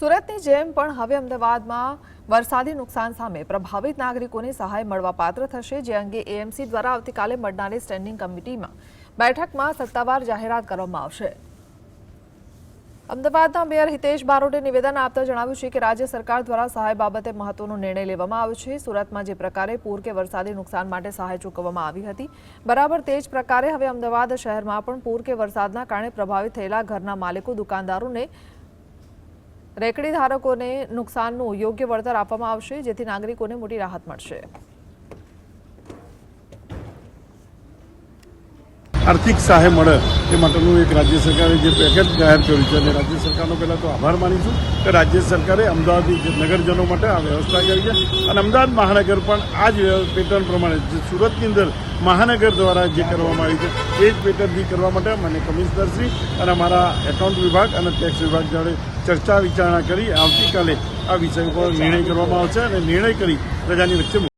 સુરતની જેમ પણ હવે અમદાવાદમાં વરસાદી નુકસાન સામે પ્રભાવિત નાગરિકોને સહાય મળવાપાત્ર થશે, જે અંગે એએમસી દ્વારા આવતીકાલે મળનારી સ્ટેન્ડિંગ કમિટીમાં બેઠકમાં સત્તાવાર જાહેરાત કરવામાં આવશે। અમદાવાદના મેયર હિતેશ બારોટે નિવેદન આપતા જણાવ્યું છે કે રાજ્ય સરકાર દ્વારા સહાય બાબતે મહત્વનો નિર્ણય લેવામાં આવ્યો છે। સુરતમાં જે પ્રકારે પૂર કે વરસાદી નુકસાન માટે સહાય ચૂકવવામાં આવી હતી, બરાબર તે જ પ્રકારે હવે અમદાવાદ શહેરમાં પણ પૂર કે વરસાદના કારણે પ્રભાવિત થયેલા ઘરના માલિકો, દુકાનદારોને, રેકડી ધારકોને નુકસાનનું યોગ્ય વળતર આપવામાં આવશે, જેથી નાગરિકોને મોટી રાહત મળશે। આર્થિક સહાય મળે એ માટેનું એક રાજ્ય સરકારે જે પેકેજ જાહેર કર્યું છે, અને રાજ્ય સરકારનો પહેલાં તો આભાર માનીશું કે રાજ્ય સરકારે અમદાવાદી નગરજનો માટે આ વ્યવસ્થા કરી છે, અને અમદાવાદ મહાનગર પણ આ જ પેટર્ન પ્રમાણે જે સુરતની અંદર મહાનગર દ્વારા જે કરવામાં આવી છે એ જ પેટર્નથી કરવા માટે મને કમિશનરશ્રી અને અમારા એકાઉન્ટ વિભાગ અને ટેક્સ વિભાગ જોડે ચર્ચા વિચારણા કરી આવતીકાલે આ વિષય પર નિર્ણય કરવામાં આવશે, અને નિર્ણય કરી પ્રજાની વચ્ચે